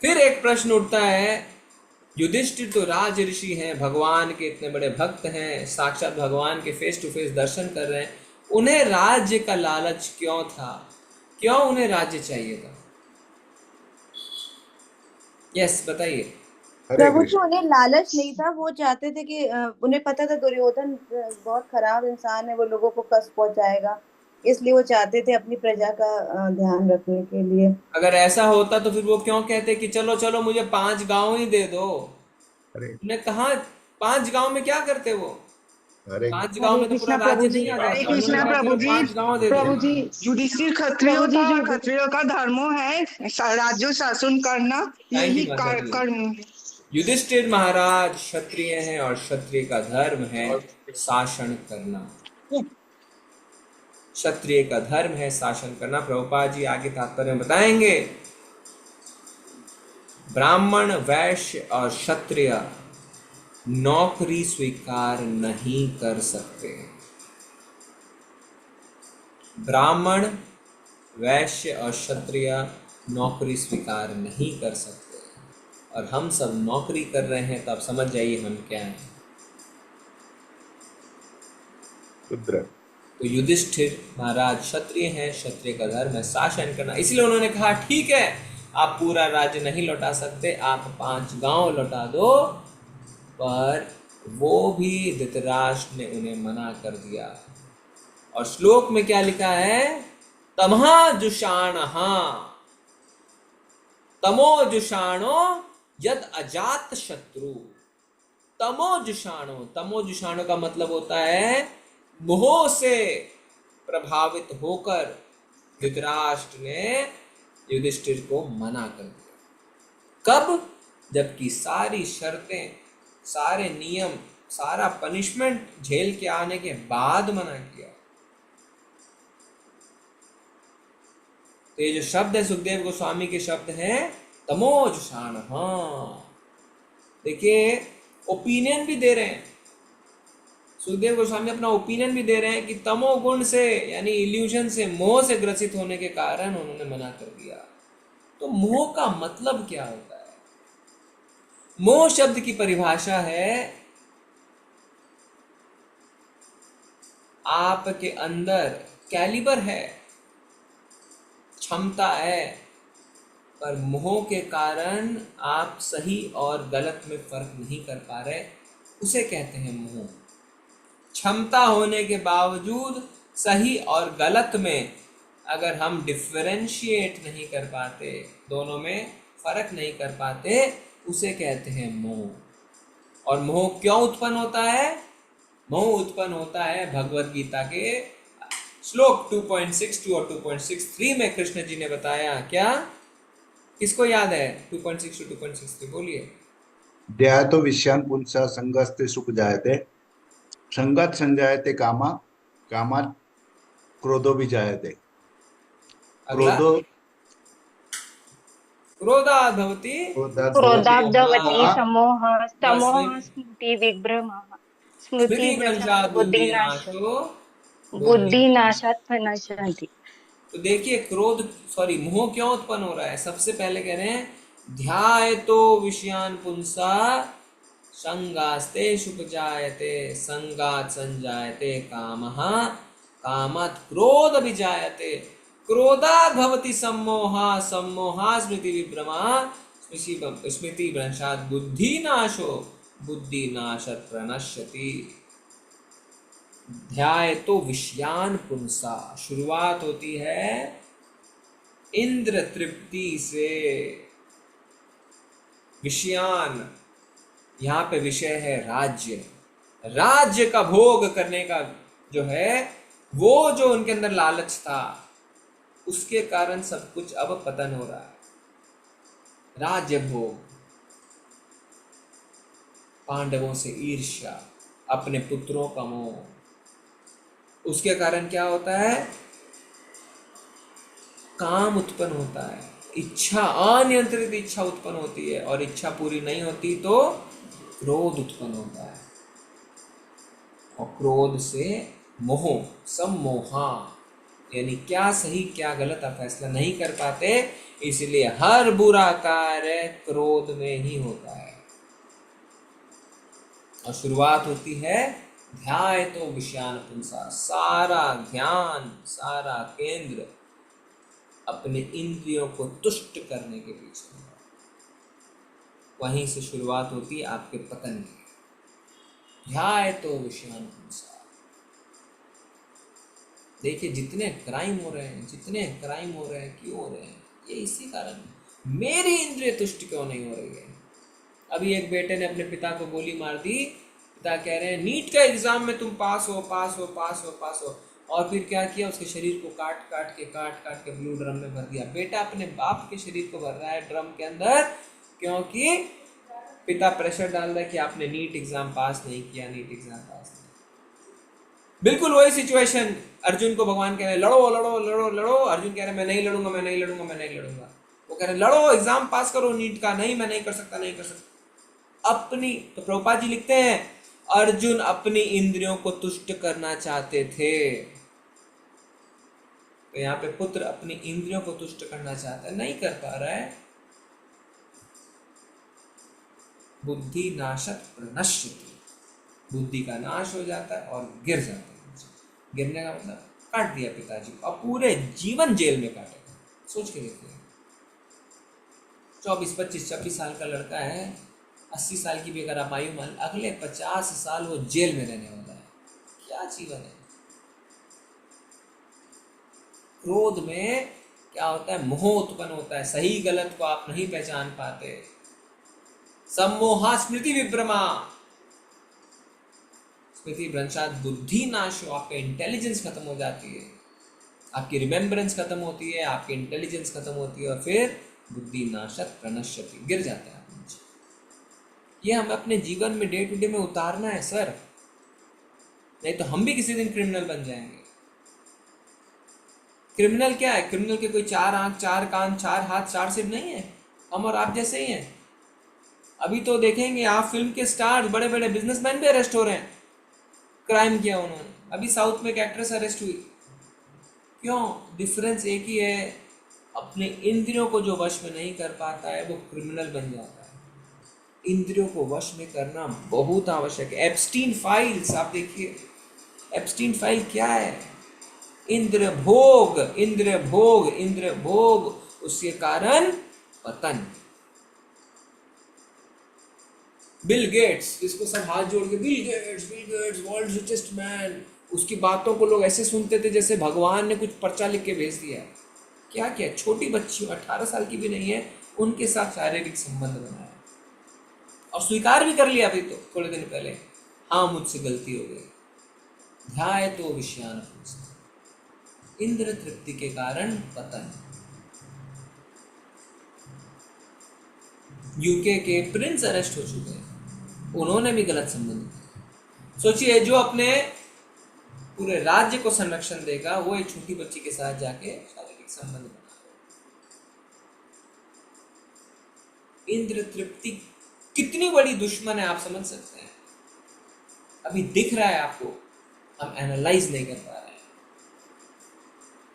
फिर एक प्रश्न उठता है, युधिष्ठिर तो राज ऋषि हैं, भगवान के इतने बड़े भक्त हैं, साक्षात भगवान के फेस टू फेस दर्शन कर रहे हैं, उन्हें राज्य का लालच क्यों था? क्यों उन्हें राज्य चाहिए था? यस, बताइए। प्रभु जी, उन्हें लालच नहीं था, वो चाहते थे कि उन्हें पता था दुर्योधन बहुत खराब इंसान है, वो लोगों को कष्ट पहुंचाएगा, इसलिए वो चाहते थे अपनी प्रजा का ध्यान रखने के लिए। अगर ऐसा होता तो फिर वो क्यों कहते कि चलो चलो मुझे 5 गांव ही दे दो? उन्होंने कहा 5 गांव में क्या करते वो? 5 गांव में तो पूरा राज्य नहीं आ जाता। हरे कृष्णा प्रभु जी युधिष्ठिर क्षत्रियों का धर्म है राज्य शासन करना, यही कर्म। युधिष्ठिर महाराज क्षत्रिय हैं और क्षत्रिय का धर्म है शासन करना। क्षत्रिय का धर्म है शासन करना। प्रभुपाद जी आगे तात्पर्य में बताएंगे, ब्राह्मण, वैश्य और क्षत्रिय नौकरी स्वीकार नहीं कर सकते। ब्राह्मण, वैश्य और क्षत्रिय नौकरी स्वीकार नहीं कर सकते, और हम सब नौकरी कर रहे हैं, तो आप समझ जाइए हम क्या हैं। शूद्र। तो युधिष्ठिर महाराज क्षत्रिय हैं, क्षत्रिय का धर्म है शासन करना, इसलिए उन्होंने कहा ठीक है, आप पूरा राज्य नहीं लौटा सकते, आप 5 गांव लौटा दो। पर वो भी धृतराष्ट्र ने उन्हें मना कर दिया। और श्लोक में क्या लिखा है? तमहा जुषाणहा तमो जुषाणो यद अजात शत्रु। तमो जुषाणो का मतलब होता है मोह से प्रभावित होकर धृतराष्ट्र ने युधिष्ठिर को मना कर दिया। कब? जबकि सारी शर्तें, सारे नियम, सारा पनिशमेंट झेल के आने के बाद मना किया। तो ये जो शब्द है सुखदेव गोस्वामी के शब्द हैं तमोजुषाण। हाँ, देखिए ओपिनियन भी दे रहे हैं सुखदेव गोस्वामी, अपना ओपिनियन भी दे रहे हैं कि तमोगुण से यानी इल्यूजन से, मोह से ग्रसित होने के कारण उन्होंने मना कर दिया। तो मोह का मतलब क्या होता है? मोह शब्द की परिभाषा है आपके अंदर कैलिबर है, क्षमता है, पर मोह के कारण आप सही और गलत में फर्क नहीं कर पा रहे, उसे कहते हैं मोह। क्षमता होने के बावजूद सही और गलत में अगर हम डिफरेंशिएट नहीं कर पाते, दोनों में फर्क नहीं कर पाते, उसे कहते हैं मोह। और मोह क्यों उत्पन्न होता है? मोह उत्पन्न होता है भगवत गीता के श्लोक 2.62 और 2.63 में कृष्ण जी ने बताया। क्या किसको याद है? 2.62 2.63 बोलिए। ध्यातो विषयान पुंसा संगस्ते सुख जायते, संगत संजायते कामा, कामात् क्रोधो भी जायते। क्रोधो क्रोधाद्भवति समोह समोह स्मृति विभ्रमः स्मृति भ्रंशात् बुद्धिनाशो बुद्धिनाशात् विनश्यन्ति। तो देखिए मोह क्यों उत्पन्न हो रहा है? सबसे पहले कह रहे हैं ध्यायतो विषयान पुंसा संगास्ते सुपजायते, संगात् संजायते कामः, कामात् क्रोध विजायते, क्रोधात् भवति सम्मोहा, सम्मोहात् स्मृति विभ्रमा, स्मृति भ्रंशात् बुद्धिनाशो, बुद्धिनाशात् प्रणश्यति। ध्यायतो विषयान पुंसा, शुरुआत होती है इंद्र तृप्ति से। विषयान, यहाँ पे विषय है राज्य, राज्य का भोग करने का जो है, वो जो उनके अंदर लालच था, उसके कारण सब कुछ अब पतन हो रहा है। राज्य भोग, पांडवों से ईर्ष्या, अपने पुत्रों का मोह, उसके कारण क्या होता है? काम उत्पन्न होता है, इच्छा, अनियंत्रित इच्छा उत्पन्न होती है, और इच्छा पूरी नहीं होती तो क्रोध उत्पन्न होता है, और क्रोध से मोह, सम्मोहा, यानी क्या सही क्या गलत आप फैसला नहीं कर पाते, इसलिए हर बुरा कार्य क्रोध में ही होता है। और शुरुआत होती है ध्यायतो विषयान पुंसा, सारा ध्यान, सारा केंद्र अपने इंद्रियों को तुष्ट करने के पीछे, वहीं से शुरुआत होती है आपके पतन की। ध्यायतो विषयान पुंसा। देखिए जितने क्राइम हो रहे हैं, क्यों हो रहे हैं? ये इसी कारण, मेरी इंद्रिय तुष्ट क्यों नहीं हो रही है? अभी एक बेटे ने अपने पिता को गोली मार दी, पिता कह रहे हैं नीट का एग्जाम में तुम पास हो, और फिर क्या किया? उसके शरीर को काट के ब्लू ड्रम में भर दिया। बेटा अपने बाप के शरीर को भर रहा है ड्रम के अंदर, क्योंकि पिता प्रेशर डाल रहा है कि आपने नीट एग्जाम पास नहीं किया। बिल्कुल वही सिचुएशन अर्जुन को भगवान कह रहे हैं लड़ो, अर्जुन कह रहे हैं मैं नहीं लड़ूंगा। वो कह रहे हैं लड़ो, एग्जाम पास करो नीट का। नहीं, मैं नहीं कर सकता। अपनी, तो प्रभुपाद जी लिखते हैं अर्जुन अपनी इंद्रियों को तुष्ट करना चाहते थे, तो यहाँ पे पुत्र अपनी इंद्रियों को तुष्ट करना चाहता है, नहीं कर पा रहा है। बुद्धि नाशत प्रणश्यति, बुद्धि का नाश हो जाता है और गिर जाता है। गिरने का मतलब काट दिया पिताजी को, अब पूरे जीवन जेल में काटेगा। सोच के देखिए, 24, 25, 26 साल का लड़का है, 80 साल की भी अगर आप आयु मान, अगले 50 साल वो जेल में रहने वाला है। क्या जीवन है। क्रोध में क्या होता है, मोह उत्पन्न होता है, सही गलत को आप नहीं पहचान पाते। सम्मोहा स्मृति विभ्रमा, स्मृति भ्रंशात बुद्धि नाश हो, आपका इंटेलिजेंस खत्म हो जाती है, आपकी रिमेम्बरेंस खत्म होती है, आपकी इंटेलिजेंस खत्म होती है, और फिर बुद्धि नाशत प्रणश्यति, गिर जाता है आप नीचे। ये हमें अपने जीवन में डे टू डे में उतारना है सर, नहीं तो हम भी किसी दिन क्रिमिनल बन जाएंगे। क्रिमिनल क्या है? क्रिमिनल के कोई 4 आंख, 4 कान, 4 हाथ, 4 सिर नहीं है, हम और आप जैसे ही हैं। अभी तो देखेंगे आप, फिल्म के स्टार्स, बड़े बड़े बिजनेसमैन भी अरेस्ट हो रहे हैं, क्राइम किया उन्होंने। अभी साउथ में एक एक्ट्रेस अरेस्ट हुई, क्यों? डिफरेंस एक ही है, अपने इंद्रियों को जो वश में नहीं कर पाता है वो क्रिमिनल बन जाता है। इंद्रियों को वश में करना बहुत आवश्यक है। एप्स्टीन फाइल्स आप देखिए, एप्स्टीन फाइल क्या है? इंद्र भोग, इंद्र भोग, इंद्र भोग, उसके कारण पतन। बिल गेट्स, जिसको सब हाथ जोड़ के Bill Gates world richest man, उसकी बातों को लोग ऐसे सुनते थे जैसे भगवान ने कुछ पर्चा लिख के भेज दिया। क्या क्या छोटी बच्ची 18 साल की भी नहीं है, उनके साथ शारीरिक संबंध बनाया और स्वीकार भी कर लिया अभी तो थोड़े दिन पहले, हाँ मुझसे गलती हो गई। ध्याय तो विषयान, इंद्र तृप्ति के कारण पतन। यूके के प्रिंस अरेस्ट हो चुके हैं, उन्होंने भी गलत संबंध किया। सोचिए, जो अपने पूरे राज्य को संरक्षण देगा वो एक छोटी बच्ची के साथ जाके शारीरिक संबंध बना। इंद्र तृप्ति कितनी बड़ी दुश्मन है आप समझ सकते हैं। अभी दिख रहा है आपको, हम एनालाइज नहीं कर पा रहे हैं।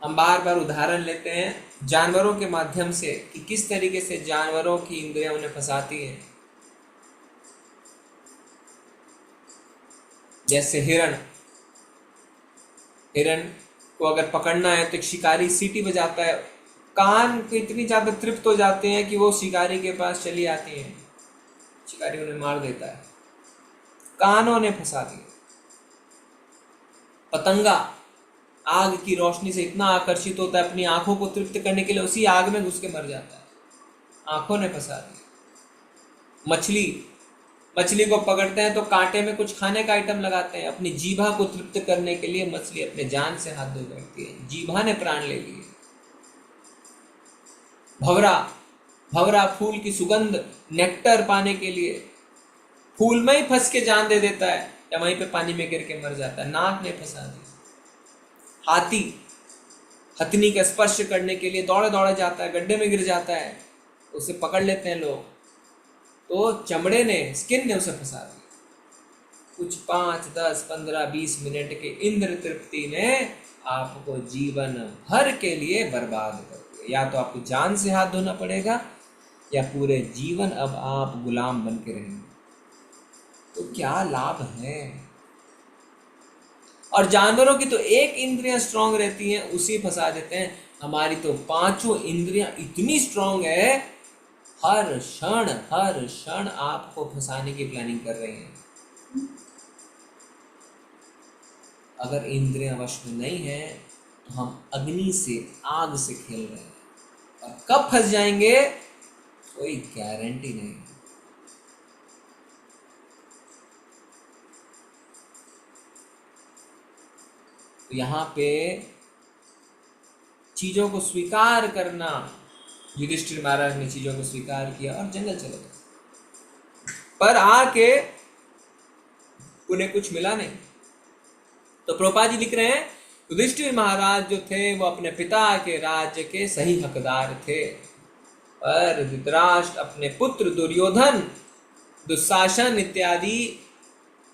हम बार बार उदाहरण लेते हैं जानवरों के माध्यम से कि किस तरीके से जानवरों की इंद्रियां उन्हें फंसाती हैं। जैसे हिरण को अगर पकड़ना है तो एक शिकारी सीटी बजाता है, कान को इतनी ज्यादा तृप्त हो जाते हैं कि वो शिकारी के पास चली आती हैं, शिकारी उन्हें मार देता है, कानों ने फंसा दिया। पतंगा आग की रोशनी से इतना आकर्षित होता है, अपनी आंखों को तृप्त करने के लिए उसी आग में घुस के मर जाता है, आंखों ने फंसा दिया। मछली को पकड़ते हैं तो कांटे में कुछ खाने का आइटम लगाते हैं, अपनी जीभा को तृप्त करने के लिए मछली अपने जान से हाथ धो बैठती है, जीभा ने प्राण ले लिए। भंवरा फूल की सुगंध, नेक्टर पाने के लिए फूल में ही फंस के जान दे देता है या वहीं पे पानी में गिर के मर जाता है, नाक ने फंसा दी। हथनी का स्पर्श करने के लिए दौड़े जाता है, गड्ढे में गिर जाता है, उसे पकड़ लेते हैं लोग, तो चमड़े ने, स्किन ने उसे फंसा दिया। कुछ 5, 10, 15, 20 मिनट के इंद्र तृप्ति ने आपको जीवन भर के लिए बर्बाद कर दिया। या तो आपको जान से हाथ धोना पड़ेगा या पूरे जीवन अब आप गुलाम बन के रहेंगे। तो क्या लाभ है? और जानवरों की तो एक इंद्रियां स्ट्रांग रहती हैं, उसी फंसा देते हैं। हमारी तो 5 इंद्रियां इतनी स्ट्रांग है, हर क्षण आपको फंसाने की प्लानिंग कर रहे हैं। अगर इंद्रियां वश में नहीं है तो हम अग्नि से, आग से खेल रहे हैं, और कब फंस जाएंगे कोई गारंटी नहीं। तो यहाँ पे चीजों को स्वीकार करना, युधिष्ठिर महाराज ने चीजों को स्वीकार किया और जंगल चले गए, पर आके उन्हें कुछ मिला नहीं। तो प्रभुपाद जी लिख रहे हैं, युधिष्ठिर महाराज जो थे वो अपने पिता के राज्य के सही हकदार थे, पर धृतराष्ट्र अपने पुत्र दुर्योधन, दुशासन इत्यादि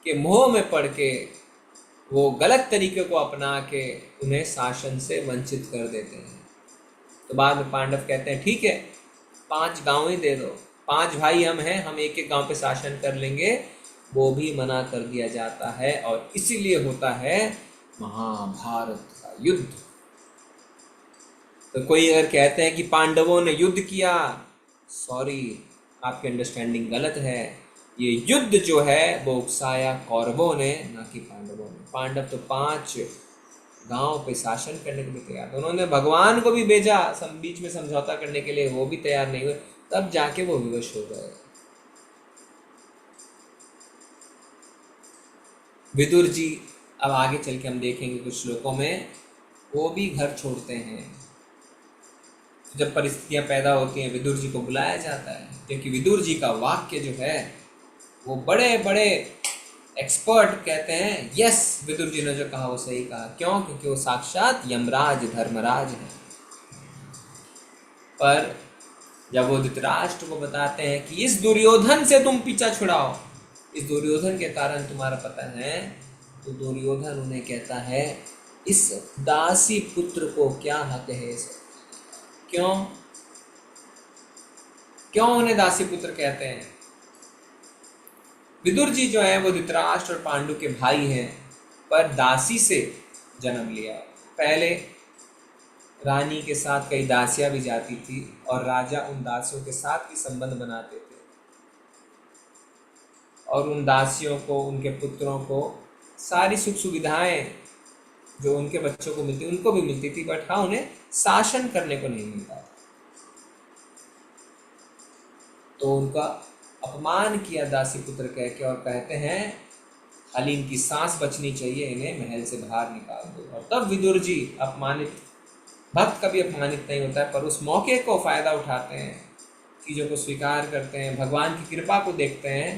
के मोह में पड़ के वो गलत तरीके को अपना के उन्हें शासन से वंचित कर देते हैं। तो बाद में पांडव कहते हैं ठीक है 5 गांव ही दे दो, 5 भाई हम हैं, हम एक एक गांव पे शासन कर लेंगे। वो भी मना कर दिया जाता है और इसीलिए होता है महाभारत का युद्ध। तो कोई अगर कहते हैं कि पांडवों ने युद्ध किया, सॉरी, आपकी अंडरस्टैंडिंग गलत है। ये युद्ध जो है वो उकसाया कौरवों ने, ना कि पांडवों ने। पांडव तो 5 गांव पे शासन करने के लिए तैयार थे। उन्होंने भगवान को भी भेजा बीच में समझौता करने के लिए, वो भी तैयार नहीं हुए, तब जाके वो विवश हो गए। विदुर जी, अब आगे चल के हम देखेंगे कुछ श्लोकों में, वो भी घर छोड़ते हैं। जब परिस्थितियां पैदा होती हैं विदुर जी को बुलाया जाता है, क्योंकि विदुर जी का वाक्य जो है वो बड़े बड़े एक्सपर्ट कहते हैं यस, विदुर जी ने जो कहा वो सही कहा। क्यों? क्योंकि वो साक्षात यमराज धर्मराज है। पर जब वो धृतराष्ट्र को बताते हैं कि इस दुर्योधन से तुम पीछा छुड़ाओ, इस दुर्योधन के कारण तुम्हारा पतन है, तो दुर्योधन उन्हें कहता है इस दासी पुत्र को क्या हक है इसे? क्यों उन्हें दासी पुत्र कहते हैं? विदुर जी जो है वो धृतराष्ट्र और पांडु के भाई हैं, पर दासी से जन्म लिया। पहले रानी के साथ कई दासियां भी जाती थी और राजा उन दासियों के साथ भी संबंध बनाते थे और उन दासियों को, उनके पुत्रों को सारी सुख सुविधाएं जो उनके बच्चों को मिलती उनको भी मिलती थी, बट हाँ उन्हें शासन करने को नहीं मिलता था। तो उनका अपमान किया दासी पुत्र कह के और कहते हैं खाली इनकी सांस बचनी चाहिए, इन्हें महल से बाहर निकाल दो। और तब विदुर जी अपमानित, भक्त कभी अपमानित नहीं होता है, पर उस मौके को फायदा उठाते हैं, चीज़ों को स्वीकार करते हैं, भगवान की कृपा को देखते हैं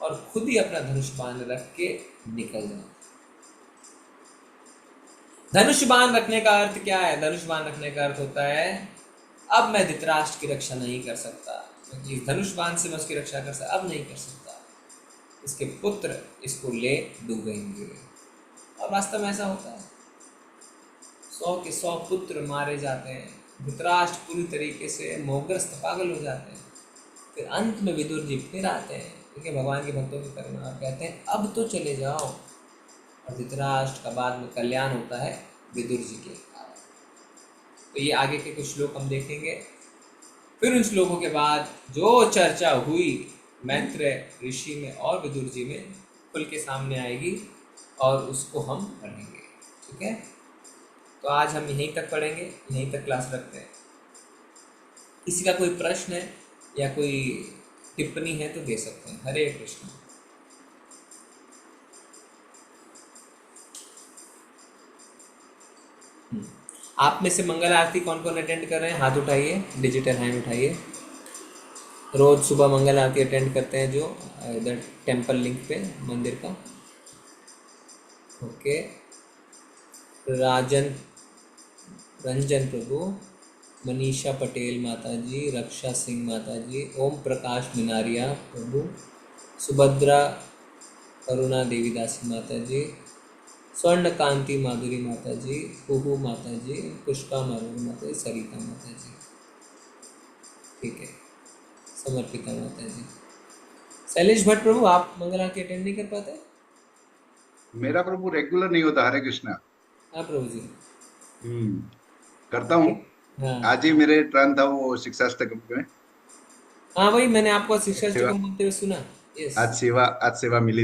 और खुद ही अपना धनुष बाण रख के निकल जाते हैं। धनुष बाण रखने का अर्थ क्या है? धनुष बाण रखने का अर्थ होता है अब मैं धृतराष्ट्र की रक्षा नहीं कर सकता, क्योंकि इस धनुष बाण से मैं उसकी रक्षा कर सकता, अब नहीं कर सकता, इसके पुत्र इसको ले डूबेंगे। और वास्तव में ऐसा होता है, 100 के 100 पुत्र मारे जाते हैं, धृतराष्ट्र पूरी तरीके से मोहग्रस्त पागल हो जाते हैं। फिर अंत में विदुर जी फिर आते हैं, क्योंकि भगवान के भक्तों की करुणा, कहते हैं अब तो चले जाओ, और धृतराष्ट्र का बाद में कल्याण होता है विदुर जी के कारण। तो ये आगे के कुछ श्लोक हम देखेंगे। फिर उन श्लोकों के बाद जो चर्चा हुई मैत्रेय ऋषि में और विदुर जी में खुल के सामने आएगी और उसको हम पढ़ेंगे। ठीक है, तो आज हम यहीं तक पढ़ेंगे, यहीं तक क्लास रखते हैं। किसी का कोई प्रश्न है या कोई टिप्पणी है तो दे सकते हैं। हरे कृष्ण। आप में से मंगल आरती कौन कौन अटेंड कर रहे हैं? हाथ उठाइए, डिजिटल हैंड उठाइए। रोज सुबह मंगल आरती अटेंड करते हैं जो इधर टेंपल लिंक पे मंदिर का। ओके, रंजन प्रभु, मनीषा पटेल माता जी, रक्षा सिंह माता जी, ओम प्रकाश मिनारिया प्रभु, सुभद्रा करुणा देवीदासी माता जी, स्वर्ण कांति माधुरी माता जी, कुहू माता जी, पुष्पा माधुरी माता जी, सरिता माता जी। ठीक है, समर्पिता माता जी। शैलेश भट्ट प्रभु, आप मंगल आरती अटेंड नहीं कर पाते? मेरा प्रभु रेगुलर नहीं होता। हरे कृष्णा। हाँ प्रभु जी। करता हूँ। हाँ, आज ही मेरे टर्न था वो शिक्षाष्टकम में। हाँ वही मैंने आपको शिक्षाष्टकम बोलते हुए सुना। यस, आज सेवा मिली।